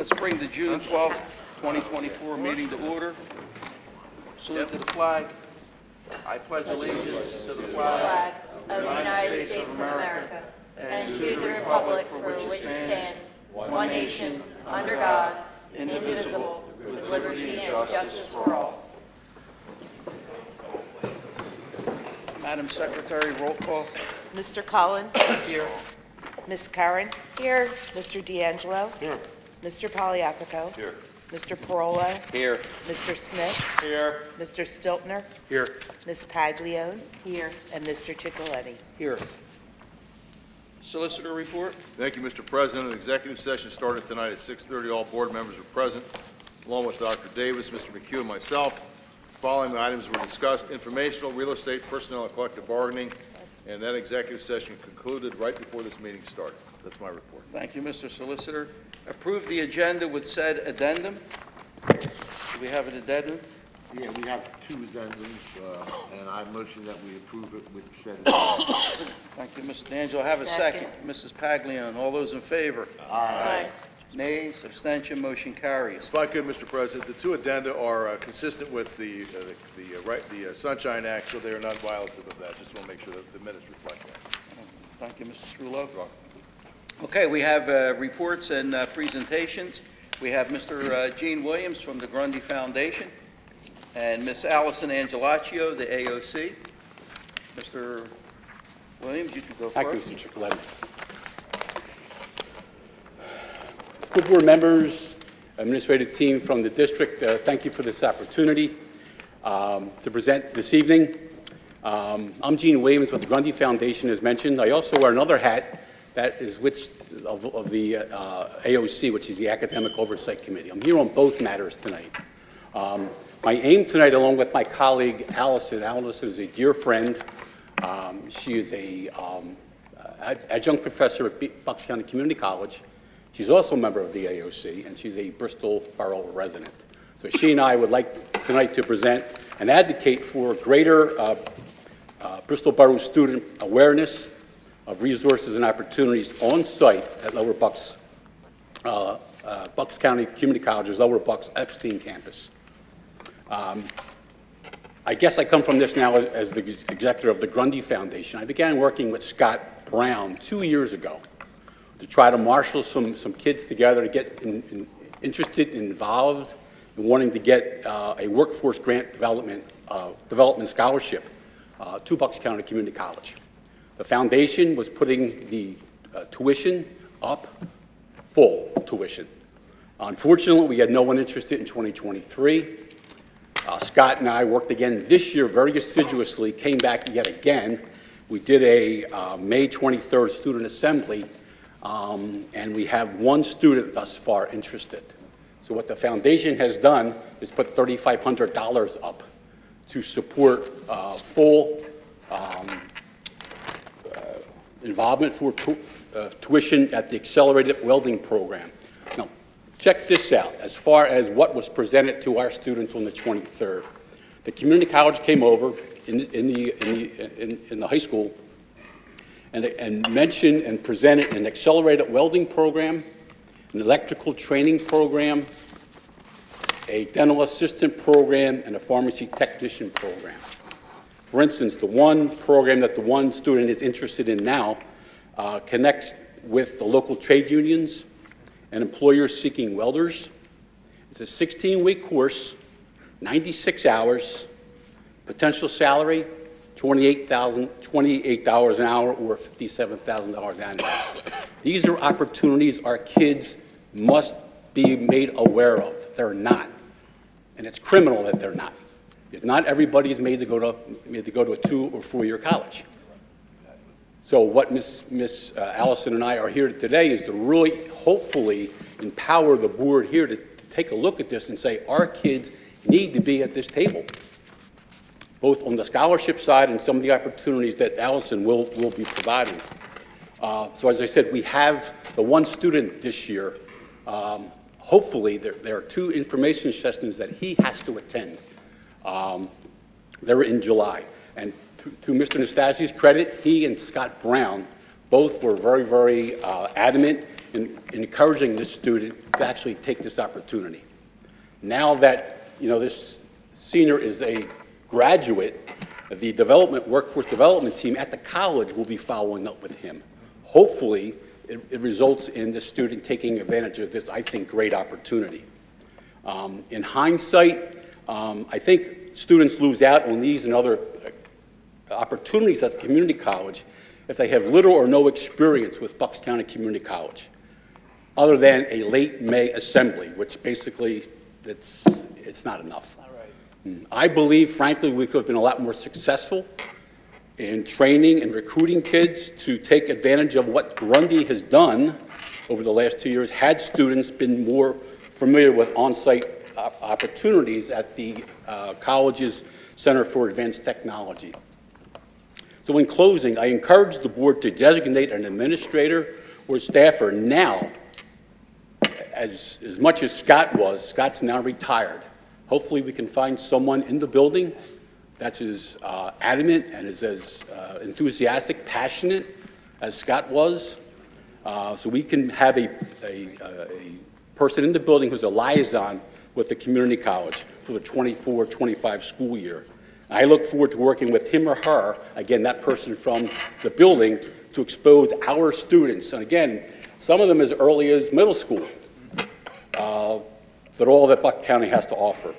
Let's bring the June 12th, 2024 meeting to order. Salute to the flag. I pledge allegiance to the flag of the United States of America and to the republic for which it stands, one nation, under God, indivisible, with liberty and justice for all. Madam Secretary, roll call. Mr. Cullen? Here. Ms. Curran? Here. Mr. D'Angelo? Here. Mr. Poliapico? Here. Mr. Parolo? Here. Mr. Smith? Here. Mr. Stiltner? Here. Ms. Paglione? Here. And Mr. Ciccoletti? Here. Solicitor report. Thank you, Mr. President. An executive session started tonight at 6:30. All board members were present, along with Dr. Davis, Mr. McHugh, and myself. Following the items were discussed: informational, real estate, personnel, and collective bargaining. And that executive session concluded right before this meeting started. That's my report. Thank you, Mr. Solicitor. Approve the agenda with said addendum. Do we have an addendum? Yeah, we have two addendums, and I motion that we approve it with said addendum. Thank you, Mr. D'Angelo. Have a second. Mrs. Paglione, all those in favor? Aye. Nays, abstention, motion carries. If I could, Mr. President, the two addenda are consistent with the Sunshine Act, so they are not violative of that. Just want to make sure that the minutes reflect that. Thank you, Mr. Trullo. Okay, we have reports and presentations. We have Mr. Gene Williams from the Grundy Foundation and Ms. Allison Angelaccio, the AOC. Mr. Williams, you can go first. Thank you, Mr. Ciccoletti. Good board members, administrative team from the district, thank you for this opportunity to present this evening. I'm Gene Williams with the Grundy Foundation, as mentioned. I also wear another hat that is of the AOC, which is the Academic Oversight Committee. I'm here on both matters tonight. My aim tonight, along with my colleague Allison is a dear friend. She is a adjunct professor at Bucks County Community College. She's also a member of the AOC, and she's a Bristol Borough resident. So she and I would like tonight to present and advocate for greater Bristol Borough student awareness of resources and opportunities on site at Lower Bucks, Bucks County Community College's Lower Bucks Epstein campus. I guess I come from this now as the executive of the Grundy Foundation. I began working with Scott Brown 2 years ago to try to marshal some kids together to get interested and involved in wanting to get a workforce grant development scholarship to Bucks County Community College. The foundation was putting the tuition up, full tuition. Unfortunately, we had no one interested in 2023. Scott and I worked again this year very assiduously, came back yet again. We did a May 23rd student assembly, and we have one student thus far interested. So what the foundation has done is put $3,500 up to support full involvement for tuition at the accelerated welding program. Now, check this out. As far as what was presented to our students on the 23rd, the community college came over in the high school and mentioned and presented an accelerated welding program, an electrical training program, a dental assistant program, and a pharmacy technician program. For instance, the one program that the one student is interested in now connects with the local trade unions and employers seeking welders. It's a 16-week course, 96 hours, potential salary, $28 an hour or $57,000 annually. These are opportunities our kids must be made aware of. They're not. And it's criminal that they're not. Because not everybody is made to go to a 2 or 4 year college. So what Miss Allison and I are here today is to really hopefully empower the board here to take a look at this and say our kids need to be at this table, both on the scholarship side and some of the opportunities that Allison will be providing. So as I said, we have the one student this year. Hopefully, there are 2 information sessions that he has to attend. They're in July. And to Mr. Nastasi's credit, he and Scott Brown both were very, very adamant in encouraging this student to actually take this opportunity. Now that, this senior is a graduate, the workforce development team at the college will be following up with him. Hopefully, it results in the student taking advantage of this, I think, great opportunity. In hindsight, I think students lose out on these and other opportunities at the community college if they have little or no experience with Bucks County Community College, other than a late May assembly, which basically it's not enough. I believe, frankly, we could have been a lot more successful in training and recruiting kids to take advantage of what Grundy has done over the last 2 years, had students been more familiar with on-site opportunities at the college's Center for Advanced Technology. So in closing, I encourage the board to designate an administrator or staffer now. As much as Scott was, Scott's now retired. Hopefully we can find someone in the building that's as adamant and is as enthusiastic, passionate as Scott was, so we can have a person in the building who's a liaison with the community college for the 24-25 school year. I look forward to working with him or her, again, that person from the building, to expose our students, and again, some of them as early as middle school, that all that Bucks County has to offer.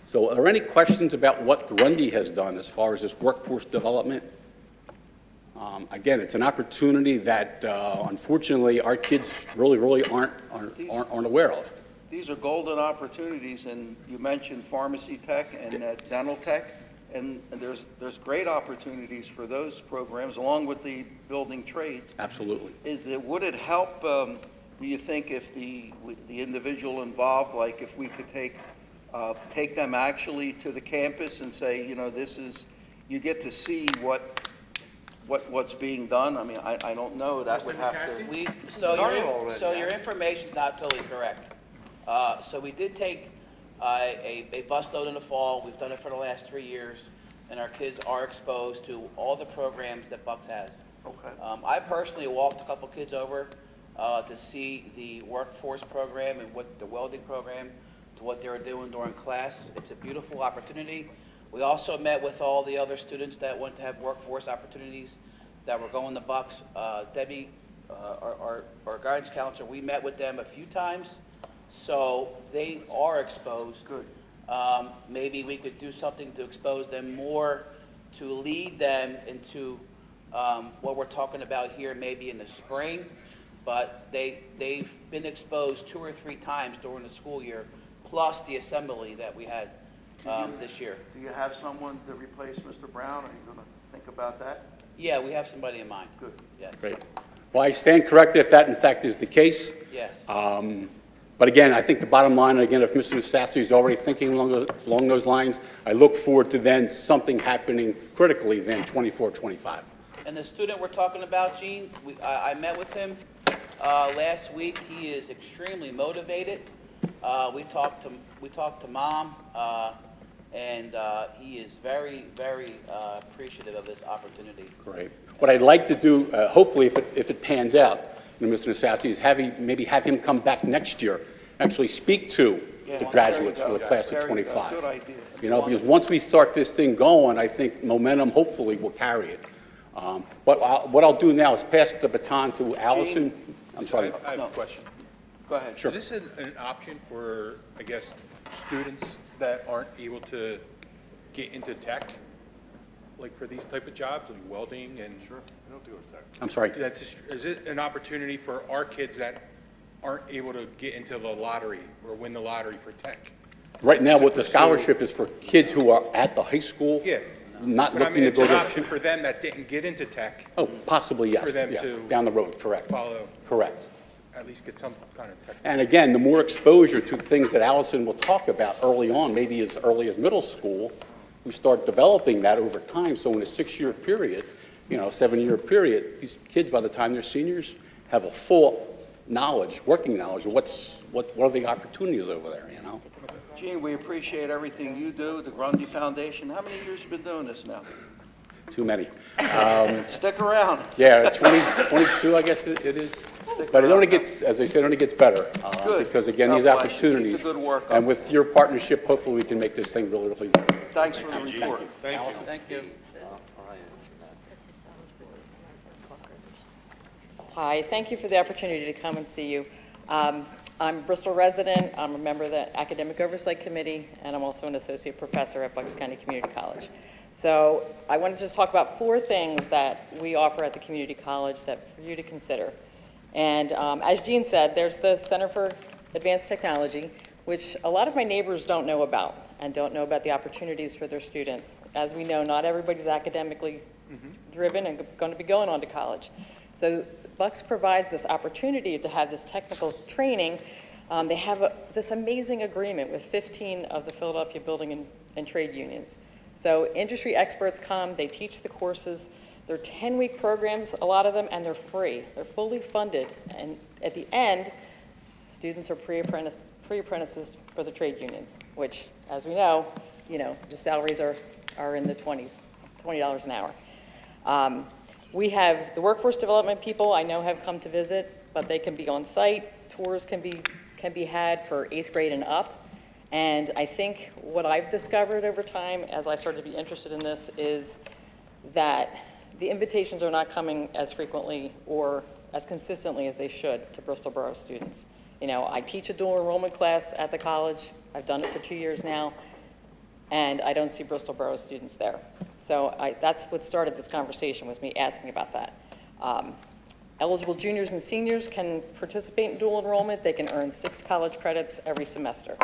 So are there any questions about what Grundy has done as far as this workforce development? Again, it's an opportunity that unfortunately our kids really aren't aware of. These are golden opportunities, and you mentioned pharmacy tech and dental tech, and there's great opportunities for those programs along with the building trades. Absolutely. Would it help, do you think, if the individual involved, like if we could take them actually to the campus and say, you get to see what's being done? I mean, I don't know, that would have to. So your information's not totally correct. So we did take a bus load in the fall. We've done it for the last 3 years, and our kids are exposed to all the programs that Bucks has. Okay. I personally walked a couple kids over to see the workforce program and what the welding program, to what they were doing during class. It's a beautiful opportunity. We also met with all the other students that want to have workforce opportunities that were going to Bucks. Debbie, our guidance counselor, we met with them a few times, so they are exposed. Good. Maybe we could do something to expose them more, to lead them into what we're talking about here maybe in the spring, but they've been exposed 2 or 3 times during the school year, plus the assembly that we had this year. Do you have someone to replace Mr. Brown? Are you going to think about that? Yeah, we have somebody in mind. Good. Yes. Great. Well, I stand corrected if that in fact is the case. Yes. But again, I think the bottom line, again, if Mr. Sassy is already thinking along those lines, I look forward to then something happening critically then 24-25. And the student we're talking about, Gene, I met with him last week. He is extremely motivated. We talked to Mom, and he is very appreciative of this opportunity. Great. What I'd like to do, hopefully, if it pans out, Mr. Sassy, is maybe have him come back next year, actually speak to the graduates for the class of 25. Good idea. Because once we start this thing going, I think momentum hopefully will carry it. But what I'll do now is pass the baton to Allison. I'm sorry. I have a question. Go ahead. Sure. Is this an option for, I guess, students that aren't able to get into tech, like for these type of jobs, like welding and? Sure. I don't do tech. I'm sorry. Is it an opportunity for our kids that aren't able to get into the lottery or win the lottery for tech? Right now, what the scholarship is for kids who are at the high school. Yeah. Not But I looking mean, to it's go an to. option for them that didn't get into tech, Oh, possibly, yes. for them Yeah, to down the road, correct. follow, Correct. at least get some kind of tech. And again, the more exposure to things that Allison will talk about early on, maybe as early as middle school, we start developing that over time. So in a 6-year period, 7-year period, these kids, by the time they're seniors, have a full knowledge, working knowledge of what are the opportunities over there, Gene, we appreciate everything you do, the Grundy Foundation. How many years have you been doing this now? Too many. Stick around. Yeah, 22, I guess it is. But it only gets, as I said, it only gets better. Good. Because again, God these bless you. Keep the opportunities. good work up. And with your partnership, hopefully we can make this thing really, really. Thanks for the report. Thank you. Thank you. Hi, thank you for the opportunity to come and see you. I'm a Bristol resident, I'm a member of the Academic Oversight Committee, and I'm also an associate professor at Bucks County Community College. So I want to just talk about 4 things that we offer at the community college that for you to consider. And as Jean said, there's the Center for Advanced Technology, which a lot of my neighbors don't know about and don't know about the opportunities for their students. As we know, not everybody's academically driven and going to be going on to college. So Bucks provides this opportunity to have this technical training. They have this amazing agreement with 15 of the Philadelphia building and trade unions. So industry experts come, they teach the courses. They're 10-week programs, a lot of them, and they're free. They're fully funded. And at the end, students are pre-apprentices for the trade unions, which, as we know, the salaries are in the 20s, $20 an hour. We have the workforce development people I know have come to visit, but they can be on site. Tours can be had for 8th grade and up. And I think what I've discovered over time as I started to be interested in this is that the invitations are not coming as frequently or as consistently as they should to Bristol Borough students. I teach a dual enrollment class at the college. I've done it for 2 years now, and I don't see Bristol Borough students there. So that's what started this conversation, was me asking about that. Eligible juniors and seniors can participate in dual enrollment. They can earn 6 college credits every semester.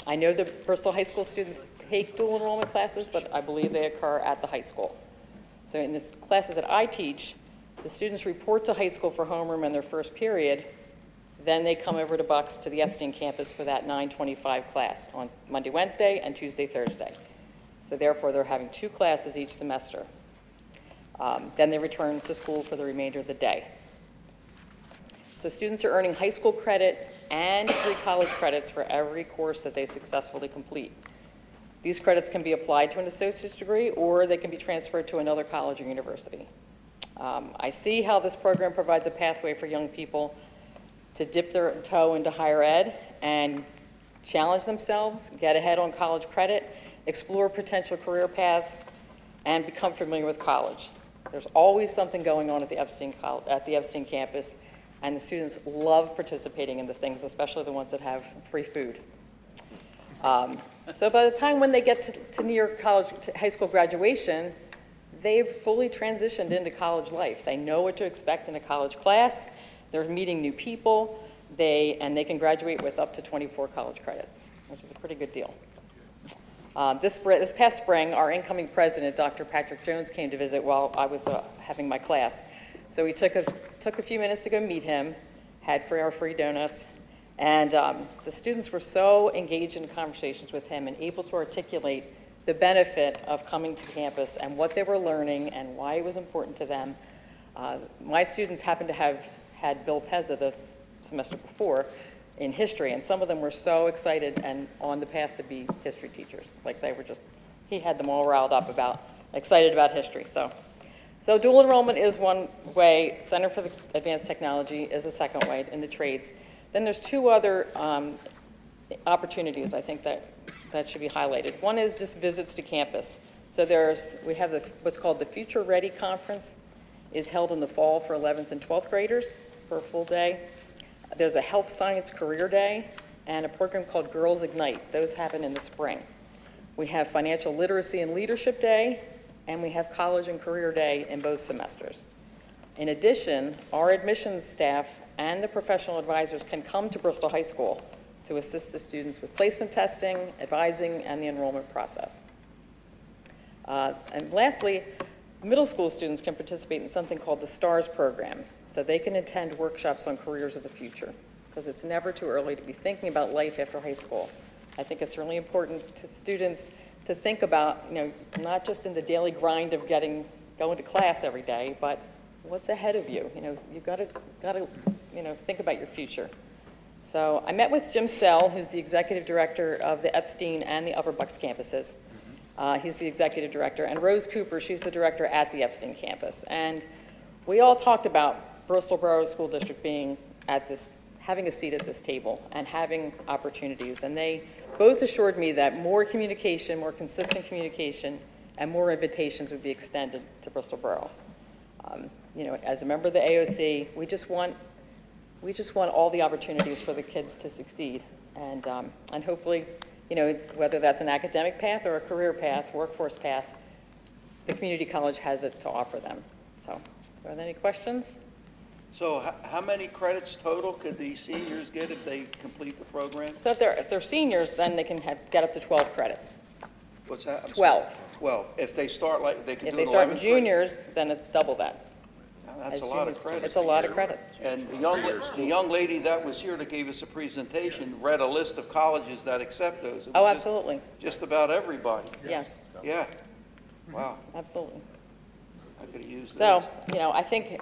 I know the Bristol High School students take dual enrollment classes, but I believe they occur at the high school. So in the classes that I teach, the students report to high school for homeroom in their first period. Then they come over to Bucks to the Epstein campus for that 9:25 class on Monday, Wednesday, and Tuesday, Thursday. So therefore, they're having 2 classes each semester. Then they return to school for the remainder of the day. So students are earning high school credit and 3 college credits for every course that they successfully complete. These credits can be applied to an associate's degree, or they can be transferred to another college or university. I see how this program provides a pathway for young people to dip their toe into higher ed and challenge themselves, get ahead on college credit, explore potential career paths, and become familiar with college. There's always something going on at the Epstein campus, and the students love participating in the things, especially the ones that have free food. So by the time when they get to near college, to high school graduation, they've fully transitioned into college life. They know what to expect in a college class. They're meeting new people, and they can graduate with up to 24 college credits, which is a pretty good deal. This past spring, our incoming president, Dr. Patrick Jones, came to visit while I was having my class. So we took a few minutes to go meet him, had our free donuts, and the students were so engaged in conversations with him and able to articulate the benefit of coming to campus and what they were learning and why it was important to them. My students happened to have had Bill Pezza the semester before in history, and some of them were so excited and on the path to be history teachers. Like he had them all riled up excited about history. So dual enrollment is one way. Center for the Advanced Technology is a second way in the trades. Then there's 2 other opportunities I think that should be highlighted. One is just visits to campus. So we have what's called the Future Ready Conference, is held in the fall for 11th and 12th graders for a full day. There's a Health Science Career Day and a program called Girls Ignite. Those happen in the spring. We have Financial Literacy and Leadership Day, and we have College and Career Day in both semesters. In addition, our admissions staff and the professional advisors can come to Bristol High School to assist the students with placement testing, advising, and the enrollment process. And lastly, middle school students can participate in something called the STARS program. So they can attend workshops on careers of the future, because it's never too early to be thinking about life after high school. I think it's really important to students to think about, not just in the daily grind of going to class every day, but what's ahead of you. You've got to think about your future. So I met with Jim Sell, who's the executive director of the Epstein and the Upper Bucks campuses. He's the executive director, and Rose Cooper, she's the director at the Epstein campus. And we all talked about Bristol Borough School District being at this, having a seat at this table and having opportunities. And they both assured me that more communication, more consistent communication, and more invitations would be extended to Bristol Borough. You know, as a member of the AOC, we just want all the opportunities for the kids to succeed. And hopefully, you know, whether that's an academic path or a career path, workforce path, the community college has it to offer them. So, are there any questions? So how many credits total could the seniors get if they complete the program? So if they're seniors, then they can get up to 12 credits. What's that? I'm sorry. 12. 12. If they start like, they can If do they an start 11th grade? juniors, then it's double that. That's as a lot of juniors. credits. It's a lot of credits. And the young lady that was here that gave us a presentation read a list of colleges that accept those. It Oh, was just- absolutely. Just about everybody. Yes, Yeah. Wow. absolutely. I could have used So, those. you know, I think,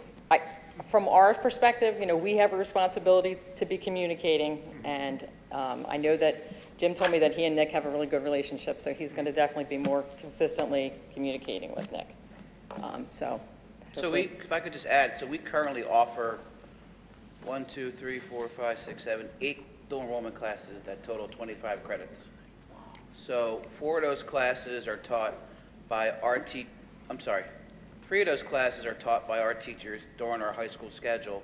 from our perspective, you know, we have a responsibility to be communicating, and I know that Jim told me that he and Nick have a really good relationship, so he's going to definitely be more consistently communicating with Nick. So hopefully- If I could just add, so we currently offer 1, 2, 3, 4, 5, 6, 7, 8 dual enrollment classes that total 25 credits. So 4 of those classes are taught by our 3 of those classes are taught by our teachers during our high school schedule.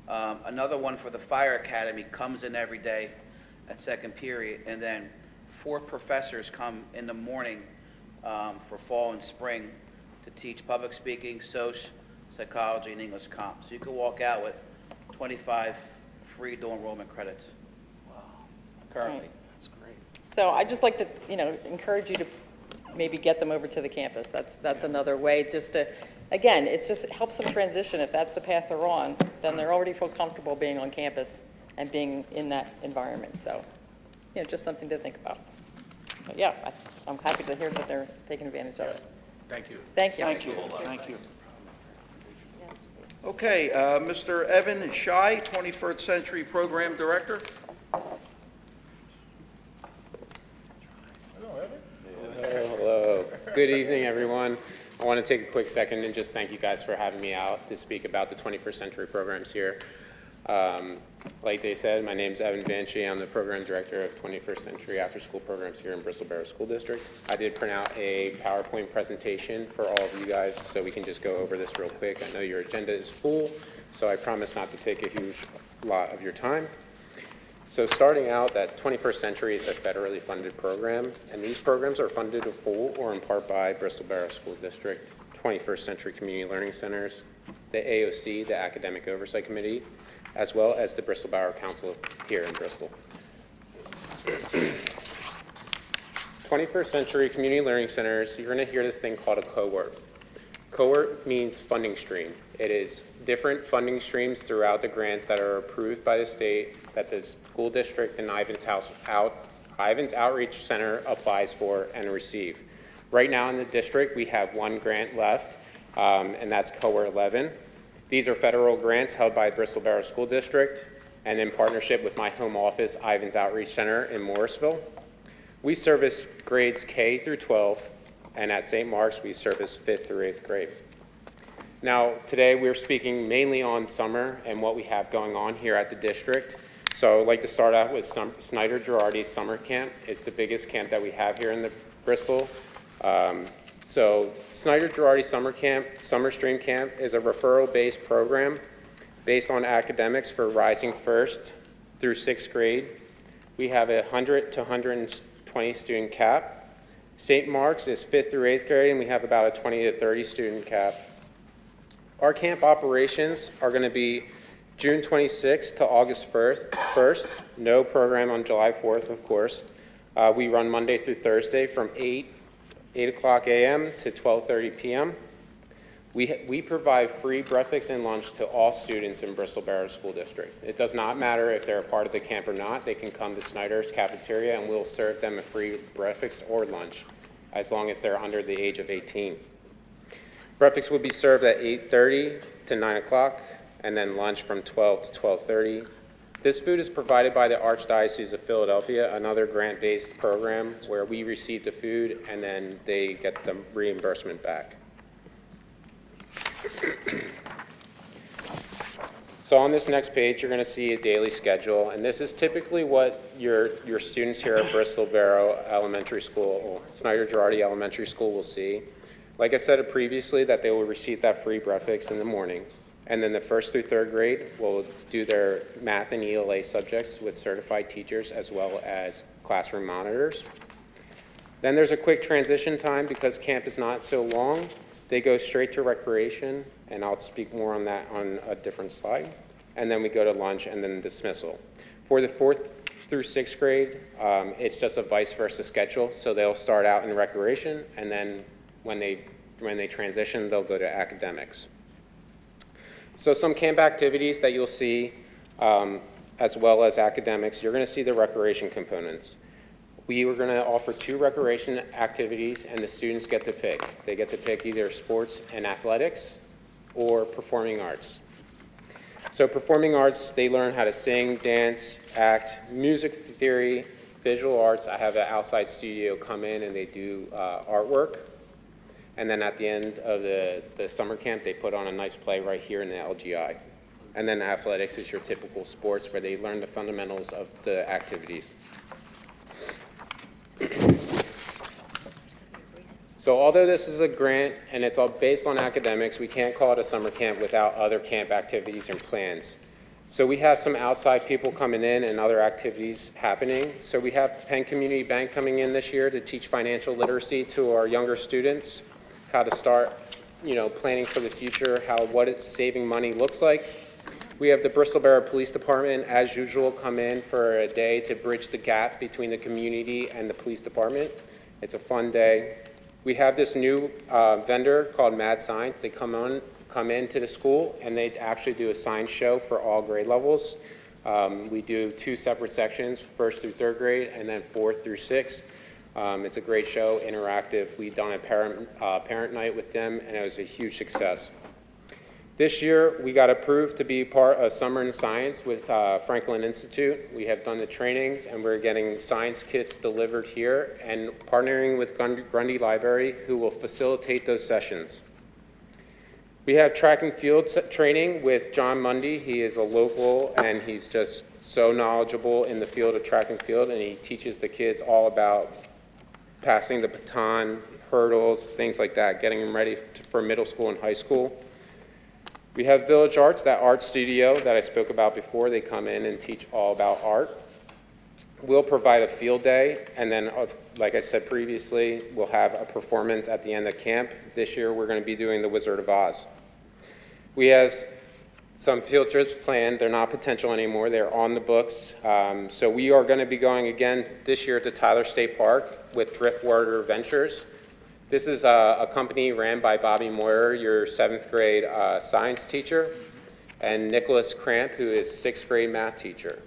Another one for the fire academy comes in every day at second period, and then 4 professors come in the morning for fall and spring to teach public speaking, psychology, and English comp. So you can walk out with 25 free dual enrollment credits currently. Right. That's great. So I'd just like to, you know, encourage you to maybe get them over to the campus. That's another way, just to, again, it helps them transition. If that's the path they're on, then they're already feel comfortable being on campus and being in that environment. So, you know, just something to think about. But yeah, I'm happy to hear that they're taking advantage of it. Thank you. Thank you. Thank you, thank you. Okay, Mr. Evan Shai, 21st Century Program Director. Hello. Good evening, everyone. I want to take a quick second and just thank you guys for having me out to speak about the 21st Century programs here. Like they said, my name is Evan Banshee. I'm the Program Director of 21st Century After School Programs here in Bristol Borough School District. I did print out a PowerPoint presentation for all of you guys, so we can just go over this real quick. I know your agenda is full, so I promise not to take a huge lot of your time. So starting out, that 21st Century is a federally funded program, and these programs are funded in full or in part by Bristol Borough School District, 21st Century Community Learning Centers, the AOC, the Academic Oversight Committee, as well as the Bristol Borough Council here in Bristol. 21st Century Community Learning Centers, you're going to hear this thing called a cohort. Cohort means funding stream. It is different funding streams throughout the grants that are approved by the state that the school district and Ivans Outreach Center applies for and receive. Right now in the district, we have 1 grant left, and that's Cohort 11. These are federal grants held by Bristol Borough School District and in partnership with my home office, Ivans Outreach Center in Morrisville. We service grades K through 12, and at St. Mark's, we service 5th through 8th grade. Now, today we're speaking mainly on summer and what we have going on here at the district. So I'd like to start out with Snyder Girardi's summer camp. It's the biggest camp that we have here in the Bristol. So Snyder Girardi Summer Stream Camp is a referral-based program based on academics for rising 1st through 6th grade. We have a 100 to 120 student cap. St. Mark's is 5th through 8th grade, and we have about a 20 to 30 student cap. Our camp operations are going to be June 26th to August 1st. No program on July 4th, of course. We run Monday through Thursday from 8 o'clock a.m. to 12:30 p.m. We provide free breakfast and lunch to all students in Bristol Borough School District. It does not matter if they're a part of the camp or not. They can come to Snyder's cafeteria and we'll serve them a free breakfast or lunch as long as they're under the age of 18. Breakfast will be served at 8:30 to 9 o'clock and then lunch from 12 to 12:30. This food is provided by the Archdiocese of Philadelphia, another grant-based program where we receive the food and then they get the reimbursement back. So on this next page, you're going to see a daily schedule, and this is typically what your students here at Bristol Barrow Elementary School, or Snyder Girardi Elementary School will see. Like I said previously, that they will receive that free breakfast in the morning, and then the 1st through 3rd grade will do their math and ELA subjects with certified teachers as well as classroom monitors. Then there's a quick transition time because camp is not so long. They go straight to recreation, and I'll speak more on that on a different slide. And then we go to lunch and then dismissal. For the 4th through 6th grade, it's just a vice versa schedule. So they'll start out in recreation, and then when they transition, they'll go to academics. So some camp activities that you'll see, as well as academics, you're going to see the recreation components. We are going to offer 2 recreation activities, and the students get to pick. They get to pick either sports and athletics or performing arts. So performing arts, they learn how to sing, dance, act, music theory, visual arts. I have an outside studio come in and they do artwork. And then at the end of the summer camp, they put on a nice play right here in the LGI. And then athletics is your typical sports where they learn the fundamentals of the activities. So although this is a grant and it's all based on academics, we can't call it a summer camp without other camp activities and plans. So we have some outside people coming in and other activities happening. So we have Penn Community Bank coming in this year to teach financial literacy to our younger students, how to start, planning for the future, what saving money looks like. We have the Bristol Barrow Police Department, as usual, come in for a day to bridge the gap between the community and the police department. It's a fun day. We have this new vendor called Mad Science. They come into the school and they actually do a science show for all grade levels. We do 2 separate sections, 1st through 3rd grade, and then 4th through 6th. It's a great show, interactive. We've done a parent night with them, and it was a huge success. This year, we got approved to be part of Summer in Science with Franklin Institute. We have done the trainings, and we're getting science kits delivered here and partnering with Grundy Library, who will facilitate those sessions. We have track and field training with John Mundy. He is a local, and he's just so knowledgeable in the field of track and field, and he teaches the kids all about passing the baton, hurdles, things like that, getting them ready for middle school and high school. We have Village Arts, that art studio that I spoke about before. They come in and teach all about art. We'll provide a field day, and then, like I said previously, we'll have a performance at the end of camp. This year, we're going to be doing The Wizard of Oz. We have some field trips planned. They're not potential anymore. They're on the books. So we are going to be going again this year to Tyler State Park with Driftwater Ventures. This is a company ran by Bobby Moyer, your 7th grade science teacher, and Nicholas Cramp, who is 6th grade math teacher.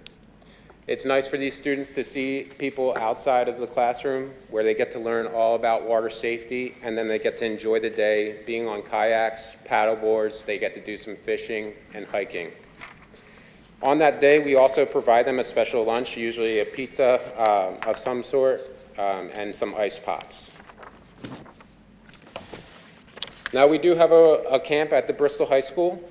It's nice for these students to see people outside of the classroom where they get to learn all about water safety, and then they get to enjoy the day being on kayaks, paddle boards. They get to do some fishing and hiking. On that day, we also provide them a special lunch, usually a pizza of some sort, and some ice pops. Now we do have a camp at the Bristol High School.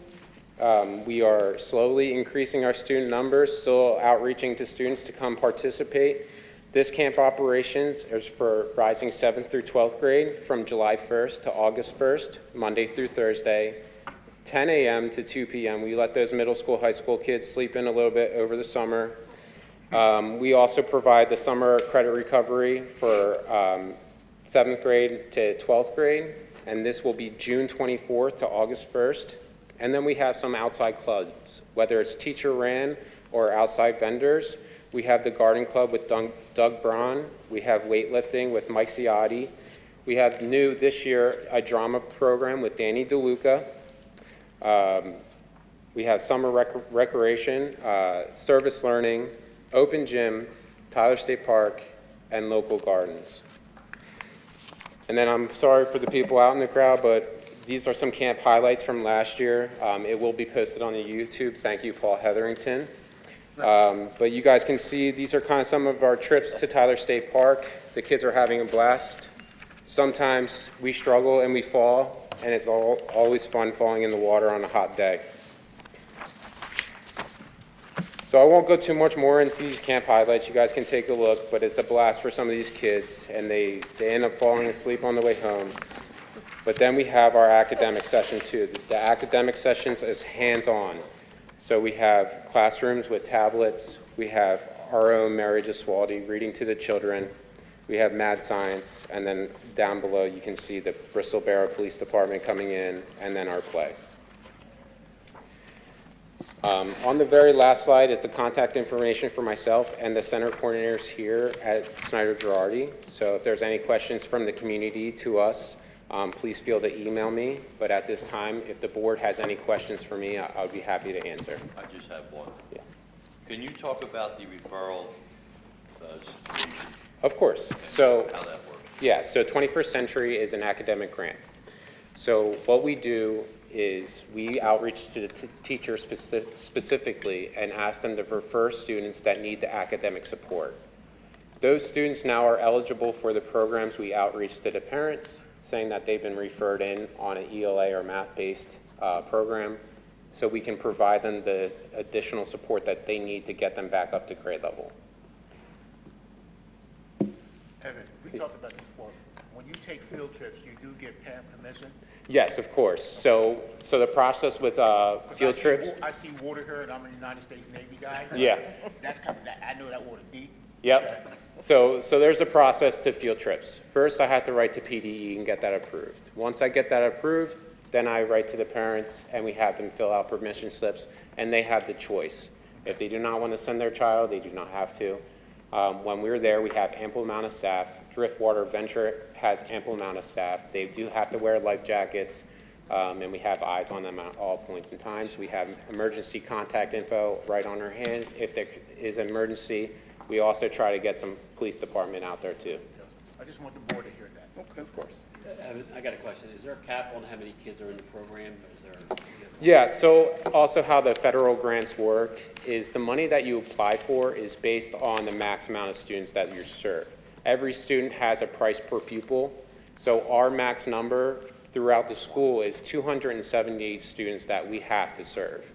We are slowly increasing our student numbers, still outreaching to students to come participate. This camp operations is for rising 7th through 12th grade from July 1st to August 1st, Monday through Thursday, 10 a.m. to 2 p.m. We let those middle school, high school kids sleep in a little bit over the summer. We also provide the summer credit recovery for 7th grade to 12th grade, and this will be June 24th to August 1st. And then we have some outside clubs, whether it's teacher ran or outside vendors. We have the garden club with Doug Braun. We have weightlifting with Mike Ciotti. We have new this year a drama program with Danny DeLuca. We have summer recreation, service learning, open gym, Tyler State Park, and local gardens. And then I'm sorry for the people out in the crowd, but these are some camp highlights from last year. It will be posted on the YouTube. Thank you, Paul Hetherington. But you guys can see these are kind of some of our trips to Tyler State Park. The kids are having a blast. Sometimes we struggle and we fall, and it's always fun falling in the water on a hot day. So I won't go too much more into these camp highlights. You guys can take a look, but it's a blast for some of these kids, and they end up falling asleep on the way home. But then we have our academic session too. The academic sessions is hands-on. So we have classrooms with tablets. We have our own Mary Gesualdi reading to the children. We have mad science, and then down below you can see the Bristol Borough Police Department coming in, and then our play. On the very last slide is the contact information for myself and the center coordinators here at Snyder Girardi. So if there's any questions from the community to us, please feel to email me. But at this time, if the board has any questions for me, I would be happy to answer. I just have one. Yeah. Can you talk about the referral situation, Of course. So, how that works? yeah, so 21st Century is an academic grant. So what we do is we outreach to the teachers specifically and ask them to refer students that need the academic support. Those students now are eligible for the programs. We outreach to the parents, saying that they've been referred in on an ELA or math-based program, so we can provide them the additional support that they need to get them back up to grade level. Evan, we talked about this before. When you take field trips, you do get parent permission? Yes, of course. So the process with field trips. I see water here, and I'm a United States Navy guy. Yeah. That's coming. I know that water deep. Yep. So there's a process to field trips. First, I have to write to PDE and get that approved. Once I get that approved, then I write to the parents, and we have them fill out permission slips, and they have the choice. If they do not want to send their child, they do not have to. When we're there, we have ample amount of staff. Driftwater Venture has ample amount of staff. They do have to wear life jackets, and we have eyes on them at all points in time. So we have emergency contact info right on our hands. If there is an emergency, we also try to get some police department out there too. I just want the board to hear that. Okay. Of course. I got a question. Is there a cap on how many kids are in the program? Is there? Yeah, so also how the federal grants work is the money that you apply for is based on the max amount of students that you serve. Every student has a price per pupil, so our max number throughout the school is 278 students that we have to serve.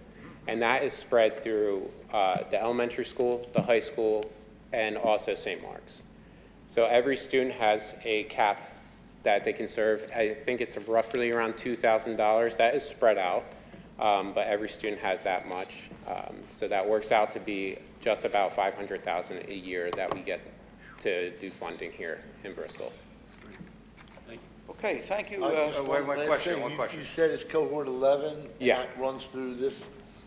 And that is spread through the elementary school, the high school, and also St. Mark's. So every student has a cap that they can serve. I think it's roughly around $2,000. That is spread out, but every student has that much. So that works out to be just about $500,000 a year that we get to do funding here in Bristol. Okay, thank you. Just one last thing. You said it's cohort 11? and Yeah. that runs through this,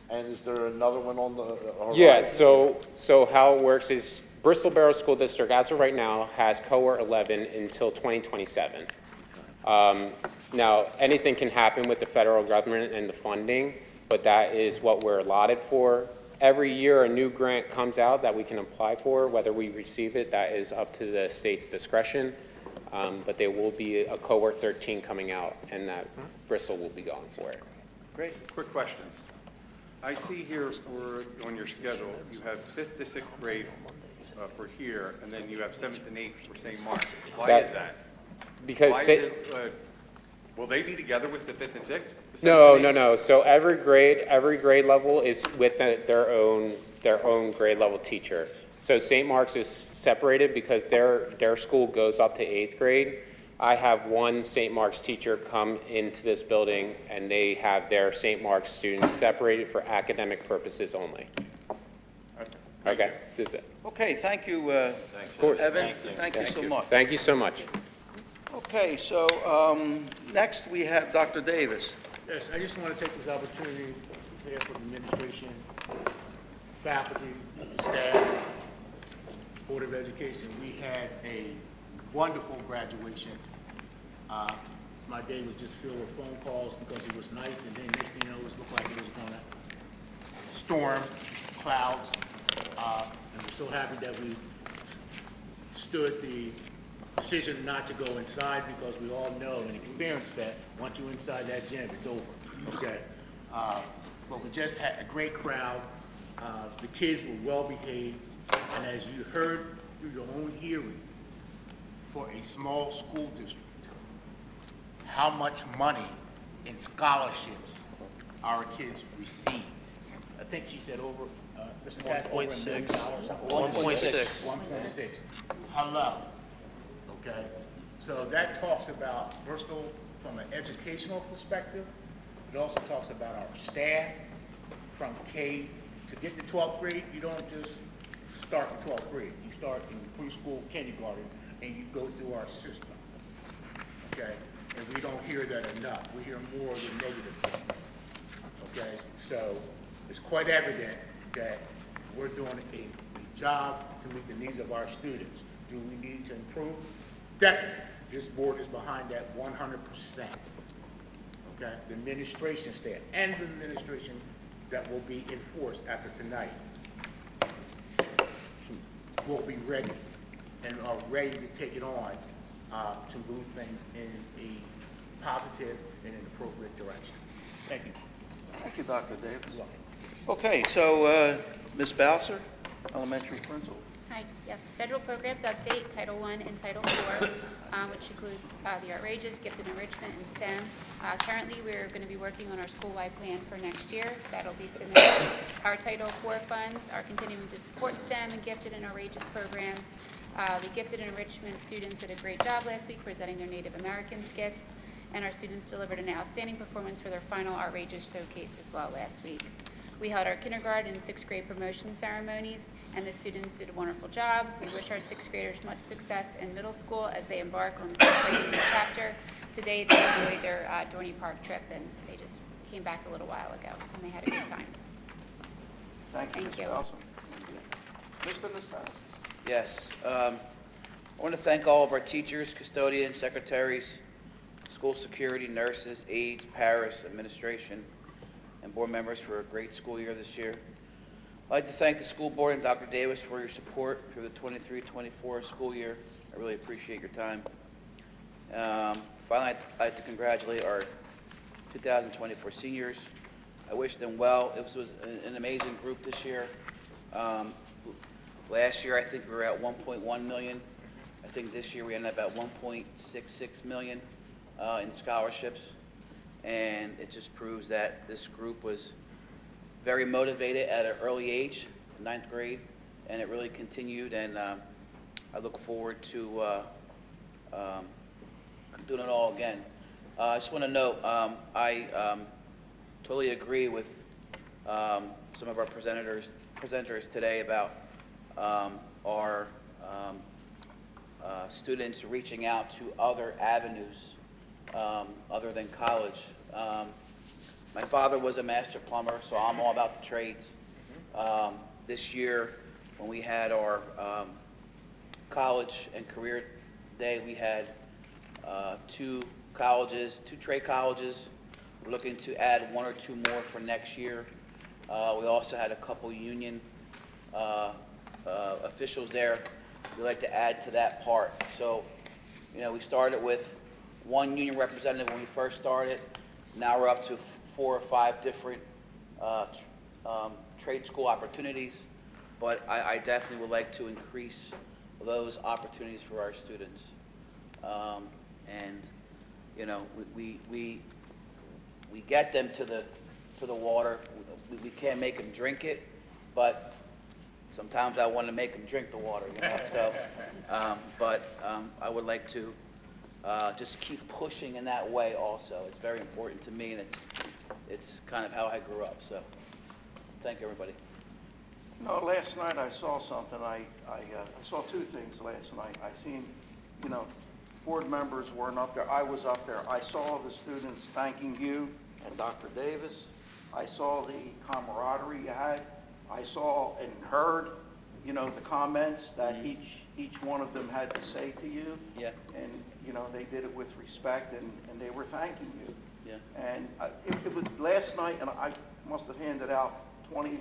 and is there another one on the horizon? Yeah, so how it works is Bristol Borough School District, as of right now, has cohort 11 until 2027. Now, anything can happen with the federal government and the funding, but that is what we're allotted for. Every year, a new grant comes out that we can apply for. Whether we receive it, that is up to the state's discretion. But there will be a cohort 13 coming out, and that Bristol will be going for it. Great. Quick question. I see here on your schedule, you have 5th to 6th grade for here, and then you have 7th and 8th for St. Mark's. Why is that? Because Why is it, will they be together with the 5th and 6th? No. So every grade level is with their own grade level teacher. So St. Mark's is separated because their school goes up to 8th grade. I have one St. Mark's teacher come into this building, and they have their St. Mark's students separated for academic purposes only. Okay, this is it. Okay, thank you, course. Evan. Thank you so much. Thank you so much. Okay, so next we have Dr. Davis. Yes, I just want to take this opportunity to prepare for the administration, faculty, staff, Board of Education. We had a wonderful graduation. My day was just filled with phone calls because it was nice, and then next thing you know, it looked like it was going to storm, clouds, and we're so happy that we stood the decision not to go inside, because we all know and experience that once you're inside that gym, it's over, okay? But we just had a great crowd. The kids were well behaved, and as you heard through your own hearing, for a small school district, how much money in scholarships our kids receive. I think she said over Mr. Katz, over $1 million? 1.6. 1.6. Hello, okay? So that talks about Bristol from an educational perspective. It also talks about our staff from K to get to 12th grade. You don't just start in 12th grade. You start in preschool, kindergarten, and you go through our system, okay? And we don't hear that enough. We hear more of the negative things, okay? So it's quite evident that we're doing a job to meet the needs of our students. Do we need to improve? Definitely. This board is behind that 100%. Okay? The administration staff and the administration that will be enforced after tonight will be ready and are ready to take it on to move things in a positive and an appropriate direction. Thank you. Thank you, Dr. Davis. Okay, so Ms. Bowser, elementary principal. Hi, yes, federal programs update, Title I and Title IV, which includes the outrageous, gifted enrichment, and STEM. Currently, we're going to be working on our school-wide plan for next year. That'll be submitted. Our Title IV funds are continuing to support STEM and gifted and outrageous programs. The gifted and enrichment students did a great job last week presenting their Native American skits, and our students delivered an outstanding performance for their final outrageous showcase as well last week. We held our kindergarten and sixth grade promotion ceremonies, and the students did a wonderful job. We wish our sixth graders much success in middle school as they embark on this exciting new chapter. Today, they enjoyed their Dorney Park trip, and they just came back a little while ago, and they had a good time. Thank you, Thank Ms. you. Bowser. Mr. Liston. Yes. I want to thank all of our teachers, custodians, secretaries, school security, nurses, aides, paras, administration, and board members for a great school year this year. I'd like to thank the school board and Dr. Davis for your support through the 23-24 school year. I really appreciate your time. Finally, I'd like to congratulate our 2024 seniors. I wish them well. It was an amazing group this year. Last year, I think we were at 1.1 million. I think this year we ended up at 1.66 million in scholarships. And it just proves that this group was very motivated at an early age, 9th grade, and it really continued, and I look forward to doing it all again. I just want to note, I totally agree with some of our presenters today about our students reaching out to other avenues other than college. My father was a master plumber, so I'm all about the trades. This year, when we had our college and career day, we had two trade colleges. We're looking to add one or two more for next year. We also had a couple union officials there. We'd like to add to that part. So, you know, we started with one union representative when we first started. Now we're up to 4 or 5 different trade school opportunities, but I definitely would like to increase those opportunities for our students. And you know, we get them to the water. We can't make them drink it, but sometimes I want to make them drink the water, you know. So, I would like to just keep pushing in that way also. It's very important to me, and it's kind of how I grew up. So, thank you, everybody. No, last night I saw something. I saw two things last night. I seen, you know, board members weren't up there. I was up there. I saw the students thanking you and Dr. Davis. I saw the camaraderie you had. I saw and heard, you know, the comments that each one of them had to say to you. Yeah. And, you know, they did it with respect, and they were thanking you. Yeah. And it was last night, and I must have handed out 20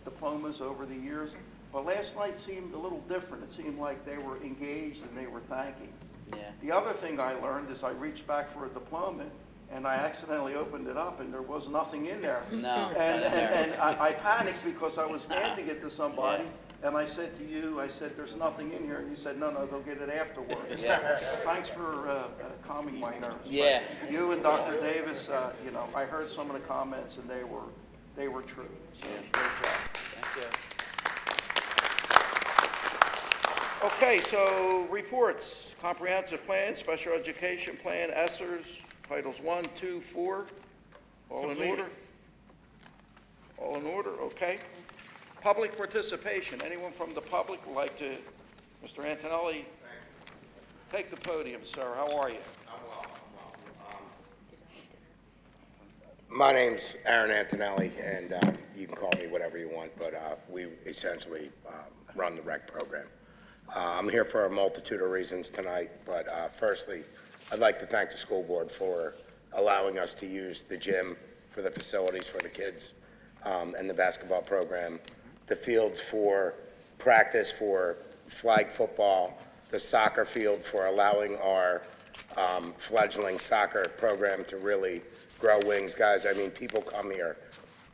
diplomas over the years, but last night seemed a little different. It seemed like they were engaged and they were thanking. Yeah. The other thing I learned is I reached back for a diploma, and I accidentally opened it up, and there was nothing in there. No, it's And, not in there. and I panicked because I was handing it to somebody, and I said to you, I said, "There's nothing in here," and you said, "No, they'll get it afterwards." Yeah. Thanks for calming my nerves. Yeah. But you and Dr. Davis, you know, I heard some of the comments, and they were true. So, great job. Okay, so reports, comprehensive plan, special education plan, ESSERS, titles 1, 2, 4, all in order? All in order, okay. Public participation, anyone from the public would like to, Mr. Antonelli, take the podium, sir, how are you? My name's Aaron Antonelli, and you can call me whatever you want, but we essentially run the rec program. I'm here for a multitude of reasons tonight, but firstly, I'd like to thank the school board for allowing us to use the gym for the facilities for the kids and the basketball program, the fields for practice for flag football, the soccer field for allowing our fledgling soccer program to really grow wings. Guys, I mean, people come here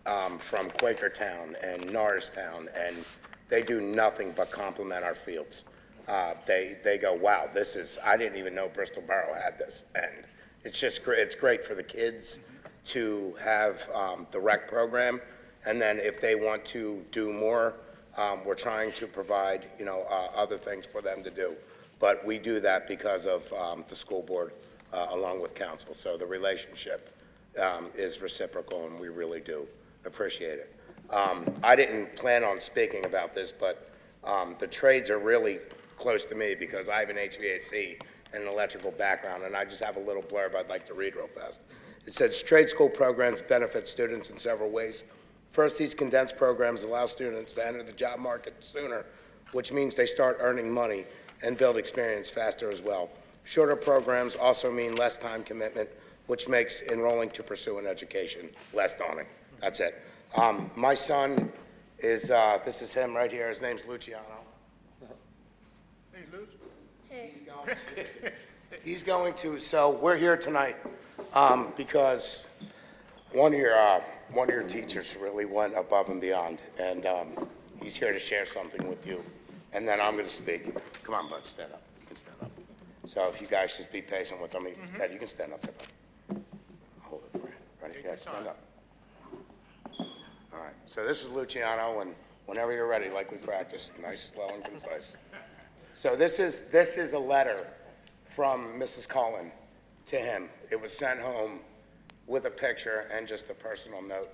from Quakertown and Norristown, and they do nothing but compliment our fields. They go, wow, this is, I didn't even know Bristol Borough had this. And it's just great, it's great for the kids to have the rec program. And then if they want to do more, we're trying to provide, you know, other things for them to do. But we do that because of the school board along with council. So the relationship is reciprocal, and we really do appreciate it. I didn't plan on speaking about this, but the trades are really close to me because I have an HVAC and an electrical background, and I just have a little blurb I'd like to read real fast. It says, trade school programs benefit students in several ways. First, these condensed programs allow students to enter the job market sooner, which means they start earning money and build experience faster as well. Shorter programs also mean less time commitment, which makes enrolling to pursue an education less daunting. That's it. My son is, this is him right here, his name's Luciano. Hey, Luke. He's going to, so we're here tonight because one of your teachers really went above and beyond, and he's here to share something with you, and then I'm going to speak. Come on, bud, stand up. You can stand up. So if you guys just be patient with him, Dad, you can stand up there, bud. Hold it for you. Ready? Yeah, stand up. All right. So this is Luciano, and whenever you're ready, like we practiced, nice, slow, and concise. So this is a letter from Mrs. Cullen to him. It was sent home with a picture and just a personal note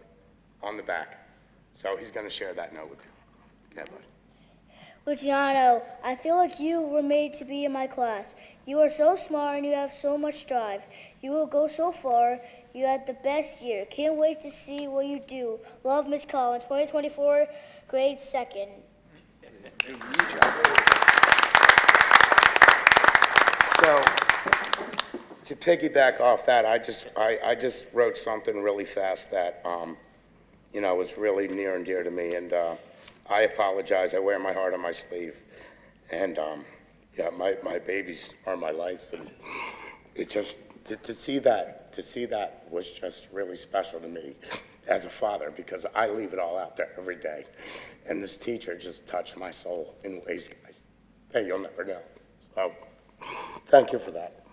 on the back. So he's going to share that note with you. Yeah, bud. Luciano, I feel like you were made to be in my class. You are so smart and you have so much drive. You will go so far. You had the best year. Can't wait to see what you do. Love, Miss Collins. 2024, grade 2nd. So to piggyback off that, I just wrote something really fast that you know, was really near and dear to me, and I apologize. I wear my heart on my sleeve, and yeah, my babies are my life, and it just to see that was just really special to me as a father, because I leave it all out there every day, and this teacher just touched my soul in ways, guys, hey, you'll never know. So thank you for that.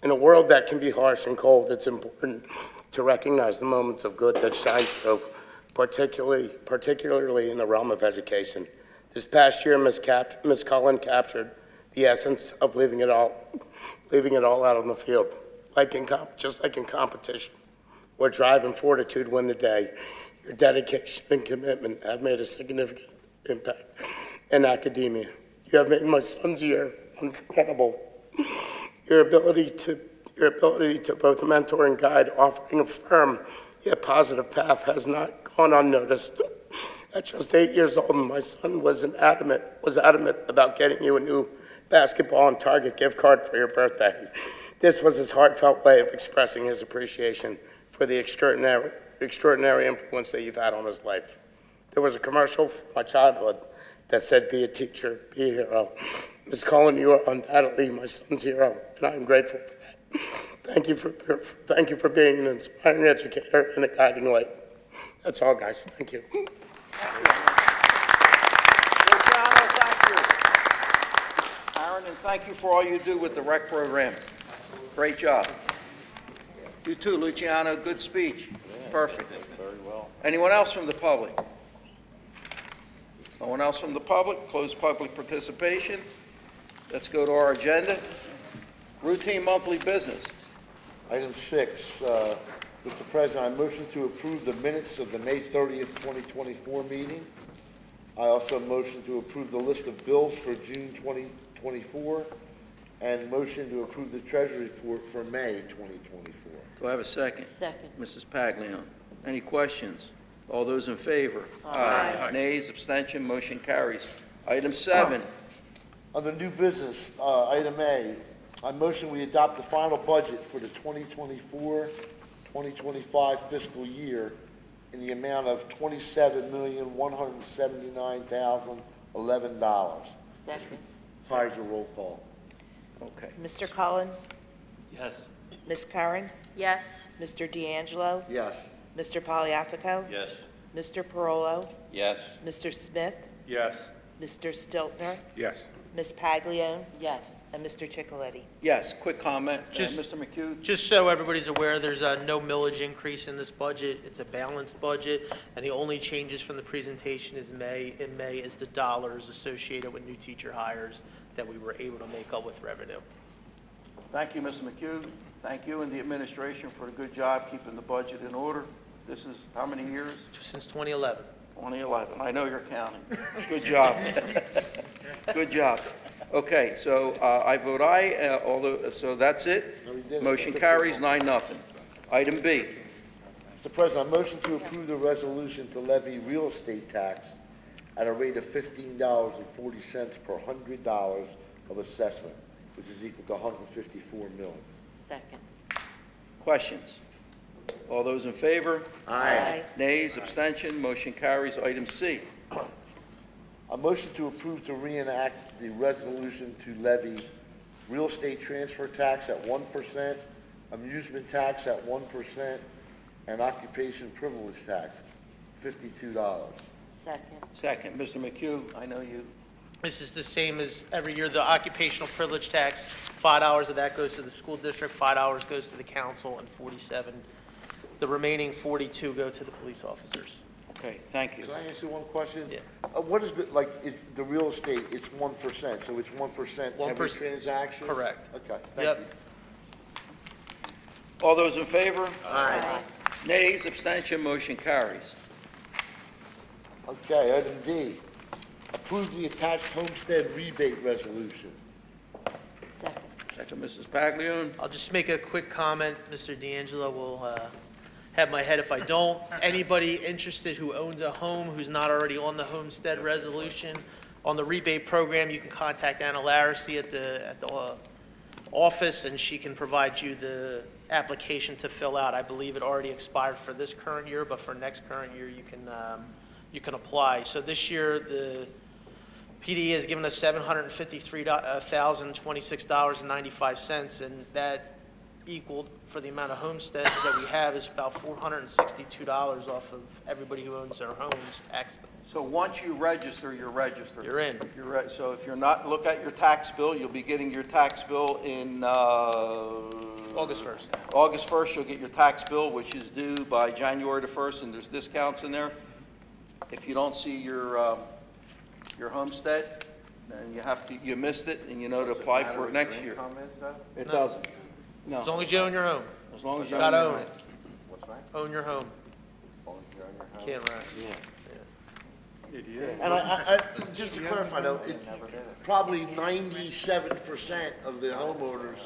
In a world that can be harsh and cold, it's important to recognize the moments of good that shine through, particularly in the realm of education. This past year, Ms. Cullen captured the essence of leaving it all out on the field. Just like in competition, where drive and fortitude win the day, your dedication and commitment have made a significant impact in academia. You have made my son's year unforgettable. Your ability to both mentor and guide, offering a firm yet positive path, has not gone unnoticed. At just 8 years old, my son was adamant about getting you a new basketball and Target gift card for your birthday. This was his heartfelt way of expressing his appreciation for the extraordinary influence that you've had on his life. There was a commercial from my childhood that said, "Be a teacher, be a hero." Ms. Cullen, you are undoubtedly my son's hero, and I am grateful for that. Thank you for being an inspiring educator and a guiding light. That's all, guys. Thank you. Luciano, thank you. Aaron, and thank you for all you do with the rec program. Great job. You too, Luciano. Good speech. Perfect. Very well. Anyone else from the public? No one else from the public? Close public participation. Let's go to our agenda. Routine monthly business. Item 6, Mr. President, I motion to approve the minutes of the May 30th, 2024 meeting. I also motion to approve the list of bills for June 2024, and motion to approve the treasury report for May 2024. Do I have a second? Second. Mrs. Paglione. Any questions? All those in favor? Aye. Nays, abstention, motion carries. Item 7. Under new business, item A, I motion we adopt the final budget for the 2024-2025 fiscal year in the amount of $27,179,011. Second. Kaiser, roll call. Okay. Mr. Cullen? Yes. Ms. Curran? Yes. Mr. D'Angelo? Yes. Mr. Poliafico? Yes. Mr. Parolo? Yes. Mr. Smith? Yes. Mr. Stiltner? Yes. Ms. Paglione? Yes. And Mr. Chicoletti? Yes, quick comment. Just- Mr. McHugh? Just so everybody's aware, there's no millage increase in this budget. It's a balanced budget, and the only changes from the presentation in May is the dollars associated with new teacher hires that we were able to make up with revenue. Thank you, Mr. McHugh. Thank you and the administration for a good job keeping the budget in order. This is how many years? Since 2011. 2011. I know you're counting. Good job. Good job. Okay, so I vote aye, so that's it. No, we didn't. Motion carries 9-0. Item B. Mr. President, I motion to approve the resolution to levy real estate tax at a rate of $15.40 per $100 of assessment, which is equal to 154 mils. Second. Questions? All those in favor? Aye. Nays, abstention, motion carries. Item C. A motion to approve to reenact the resolution to levy real estate transfer tax at 1%, amusement tax at 1%, and occupation privilege tax, $52. Second. Second, Mr. McHugh, I know you. This is the same as every year, the occupational privilege tax, $5 of that goes to the school district, $5 goes to the council, and 47, the remaining 42 go to the police officers. Okay, thank you. Can I ask you one question? Yeah. What is the, is the real estate, it's 1%, so it's 1% every 1%. transaction? Correct. Okay, thank Yep. you. All those in favor? Aye. Nays, abstention, motion carries. Okay, item D, approve the attached homestead rebate resolution. Second. Second, Mrs. Paglione. I'll just make a quick comment. Mr. D'Angelo will have my head if I don't. Anybody interested who owns a home who's not already on the homestead resolution, on the rebate program, you can contact Anna Larissy at the office, and she can provide you the application to fill out. I believe it already expired for this current year, but for next current year, you can apply. So this year, the PD has given us $753,026.95, and that equaled, for the amount of homesteads that we have, is about $462 off of everybody who owns their homes tax bill. So once you register, you're registered. You're in. So if you're not, look at your tax bill, you'll be getting your tax bill in, August 1st. August 1st, you'll get your tax bill, which is due by January the 1st, and there's discounts in there. If you don't see your homestead, then you missed it, and you know to apply for it next year. It doesn't. No. As long as you own your home. As long as you Gotta own own your it. home. Own your home. Can't rent. And I just to clarify though, probably 97% of the homeowners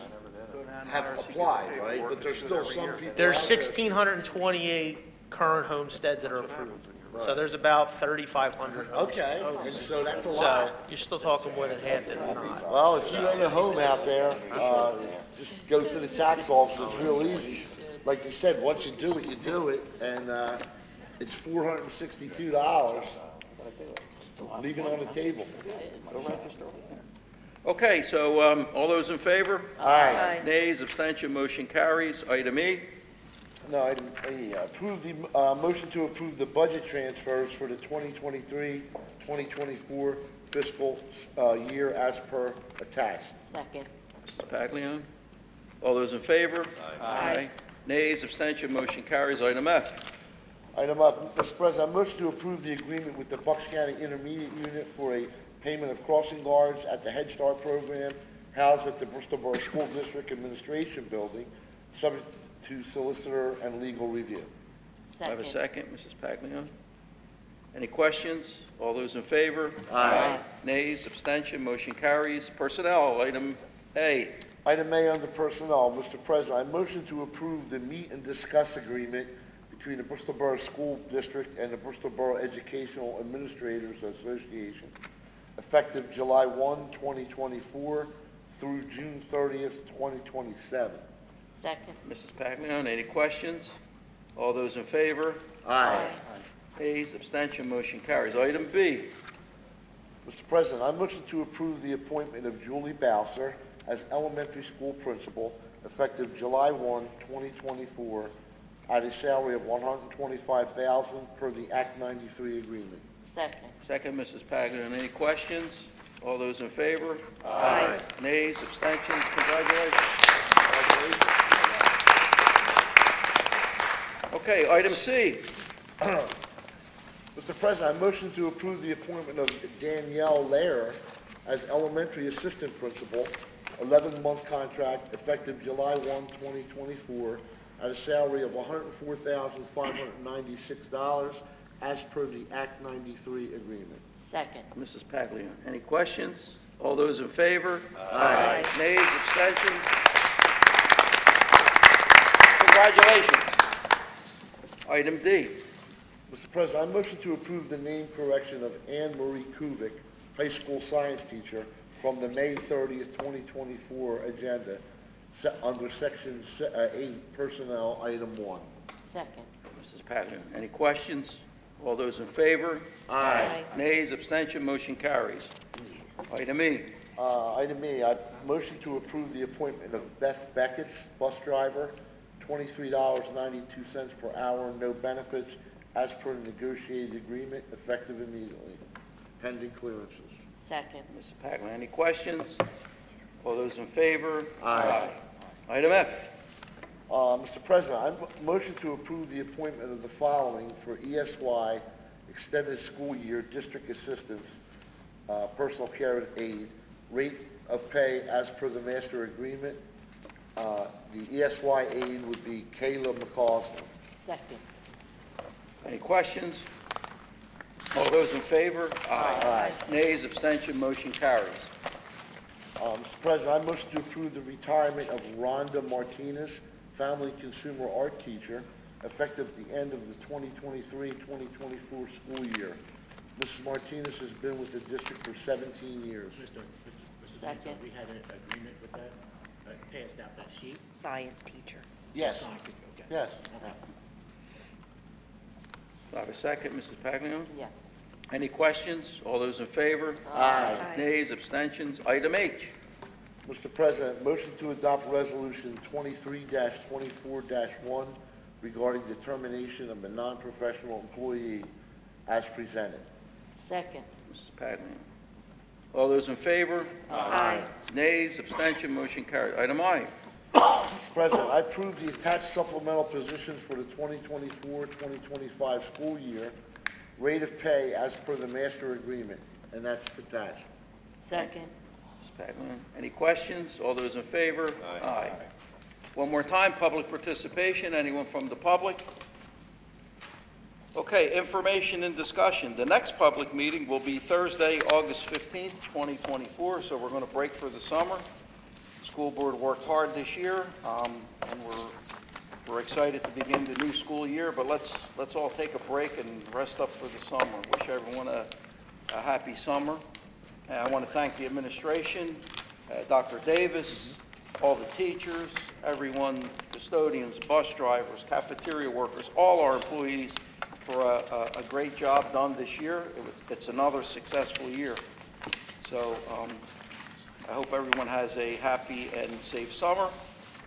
have applied, right? But there's still some people. There's out there- 1,628 current homesteads that are approved. So there's about 3,500 homes. Okay, and so that's a So lot. you're still talking more than half that are not. Well, if you own a home out there, just go to the tax office, it's real easy. Like they said, once you do it, and it's $462. Leave it on the table. Okay, so all those in favor? Aye. Nays, abstention, motion carries. Item E. No, item E, approve the, motion to approve the budget transfers for the 2023-2024 fiscal year as per attached. Second. Mrs. Paglione. All those in favor? Aye. Nays, abstention, motion carries. Item F. Item F, Mr. President, I motion to approve the agreement with the Bucks County Intermediate Unit for a payment of crossing guards at the Head Start program housed at the Bristol Borough School District Administration Building, subject to solicitor and legal review. I have a second, Mrs. Paglione. Any questions? All those in favor? Aye. Nays, abstention, motion carries. Personnel, item A. Item A under personnel, Mr. President, I motion to approve the meet and discuss agreement between the Bristol Borough School District and the Bristol Borough Educational Administrators Association, effective July 1, 2024 through June 30th, 2027. Second. Mrs. Paglione, any questions? All those in favor? Aye. Nays, abstention, motion carries. Item B. Mr. President, I motion to approve the appointment of Julie Bowser as elementary school principal, effective July 1, 2024, at a salary of $125,000 per the Act 93 agreement. Second. Second, Mrs. Paglione, any questions? All those in favor? Aye. Nays, abstentions, congratulations. Okay, item C. Mr. President, I motion to approve the appointment of Danielle Lair as elementary assistant principal, 11-month contract, effective July 1, 2024, at a salary of $104,596 as per the Act 93 agreement. Second. Mrs. Paglione, any questions? All those in favor? Aye. Nays, abstentions? Congratulations. Item D. Mr. President, I motion to approve the name correction of Anne Marie Kuvik, high school science teacher, from the May 30th, 2024 agenda under Section 8, Personnel, Item 1. Second. Mrs. Paglione, any questions? All those in favor? Aye. Nays, abstention, motion carries. Item E. Item E, I motion to approve the appointment of Beth Beckett's bus driver, $23.92 per hour, no benefits, as per the negotiated agreement, effective immediately, pending clearances. Second. Mrs. Paglione, any questions? All those in favor? Aye. Item F. Mr. President, I motion to approve the appointment of the following for ESY, Extended School Year District Assistants, Personal Care Aide, rate of pay as per the master agreement. The ESY aide would be Kayla McCausland. Second. Any questions? All those in favor? Aye. Nays, abstention, motion carries. Mr. President, I motion to approve the retirement of Rhonda Martinez, Family Consumer Art Teacher, effective at the end of the 2023-2024 school year. Mrs. Martinez has been with the district for 17 years. Mr. Second. We had an agreement with that, passed out that sheet. Science teacher. Yes. Okay. Yes. Do I have a second, Mrs. Paglione? Yes. Any questions? All those in favor? Aye. Nays, abstentions. Item H. Mr. President, motion to adopt Resolution 23-24-1 regarding determination of a non-professional employee as presented. Second. Mrs. Paglione. All those in favor? Aye. Nays, abstention, motion carries. Item I. Mr. President, I approve the attached supplemental positions for the 2024-2025 school year, rate of pay as per the master agreement, and that's attached. Second. Ms. Paglione. Any questions? All those in favor? Aye. One more time, public participation. Anyone from the public? Okay, information and discussion. The next public meeting will be Thursday, August 15th, 2024, so we're going to break for the summer. School board worked hard this year, and we're excited to begin the new school year, but let's all take a break and rest up for the summer. Wish everyone a happy summer. And I want to thank the administration, Dr. Davis, all the teachers, everyone, custodians, bus drivers, cafeteria workers, all our employees for a great job done this year. It's another successful year. So I hope everyone has a happy and safe summer.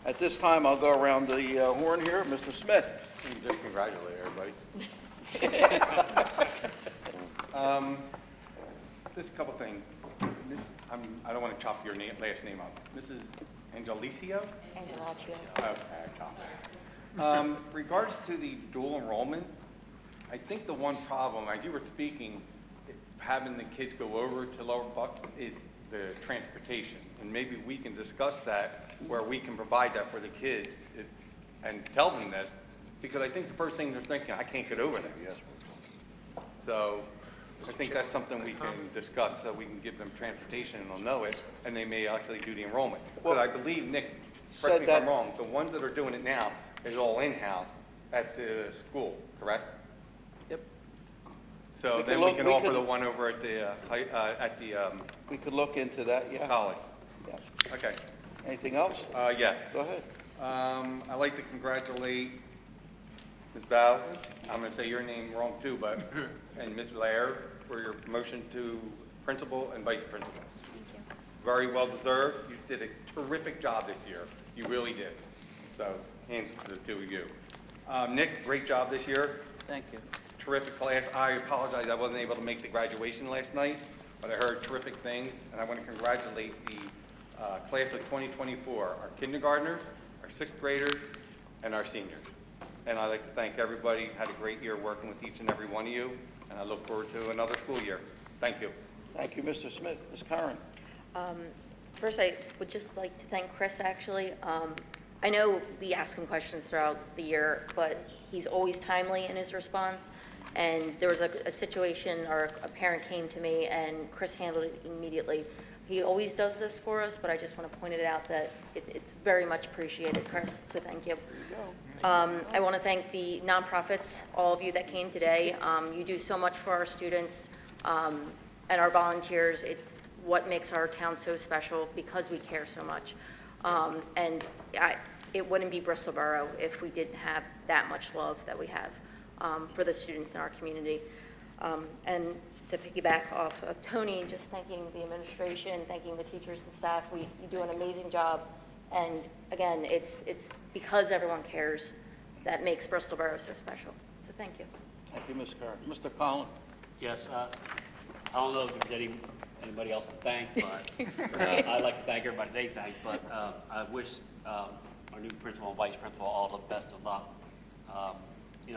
At this time, I'll go around the horn here. Mr. Smith. Just congratulate everybody. Just a couple things. I don't want to chop your last name up. Mrs. Angelicio? Angelaccio. Okay, regards to the dual enrollment, I think the one problem, as you were speaking, having the kids go over to Lower Buck is the transportation. And maybe we can discuss that, where we can provide that for the kids and tell them that, because I think the first thing they're thinking, I can't get over there. So I think that's something we can discuss, so we can give them transportation and they'll know it, and they may actually do the enrollment. But I believe, Nick, correct me if I'm wrong, the ones that are doing it now is all in-house at the school, correct? Yep. So then we can offer the one over at the, We could look into that, yeah. college. Yeah. Okay. Anything else? Yes. Go ahead. I'd like to congratulate Ms. Bowles, I'm going to say your name wrong too, but, and Ms. Laird for your promotion to principal and vice principal. Thank you. Very well deserved. You did a terrific job this year. You really did. So, hands to the two of you. Nick, great job this year. Thank you. Terrific class. I apologize, I wasn't able to make the graduation last night, but I heard terrific things, and I want to congratulate the class of 2024, our kindergartners, our sixth graders, and our seniors. And I'd like to thank everybody. Had a great year working with each and every one of you, and I look forward to another school year. Thank you. Thank you, Mr. Smith. Ms. Curran? First, I would just like to thank Chris, actually. I know we ask him questions throughout the year, but he's always timely in his response. And there was a situation, or a parent came to me, and Chris handled it immediately. He always does this for us, but I just want to point it out that it's very much appreciated, Chris, so thank you. I want to thank the nonprofits, all of you that came today. You do so much for our students and our volunteers. It's what makes our town so special because we care so much. And it wouldn't be Bristol Borough if we didn't have that much love that we have for the students in our community. And to piggyback off of Tony, just thanking the administration, thanking the teachers and staff. You do an amazing job. And again, it's because everyone cares that makes Bristol Borough so special. So thank you. Thank you, Ms. Curran. Mr. Collins? Yes, I don't know if there's anybody else to thank, but I'd like to thank everybody they thanked, but I wish our new principal and vice principal all the best of luck.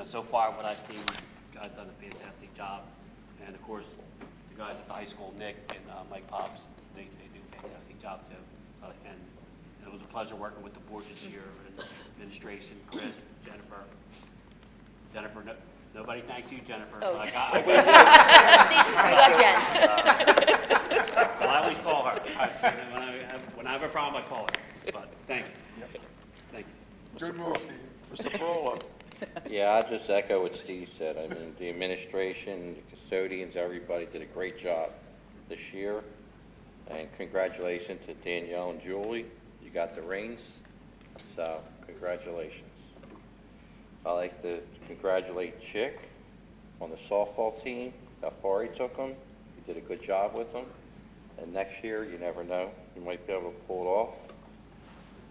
So far what I've seen, you guys done a fantastic job. And of course, the guys at the high school, Nick and Mike Pops, they do a fantastic job too. And it was a pleasure working with the board this year, and administration, Chris, Jennifer. Nobody thanked you, Jennifer. Oh. So I See, we got Jen. well, I always call her. When I have a problem, I call her. But thanks. Thank you. Good move, Steve. Mr. Perola? Yeah, I'll just echo what Steve said. I mean, the administration, the custodians, everybody did a great job this year. And congratulations to Danielle and Julie. You got the reins, so congratulations. I'd like to congratulate Chick on the softball team, how far he took them. He did a good job with them. And next year, you never know, you might be able to pull it off.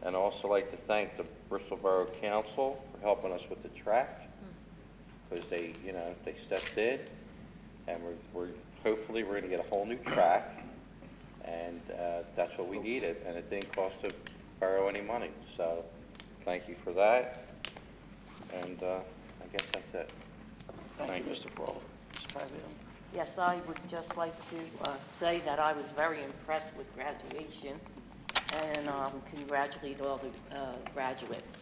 And I'd also like to thank the Bristol Borough Council for helping us with the track, because they stepped in, and hopefully we're going to get a whole new track, and that's what we needed, and it didn't cost the borough any money. So thank you for that, and I guess that's it. Thank you, Mr. Perola. Ms. Pavilion? Yes, I would just like to say that I was very impressed with graduation and congratulate all the graduates.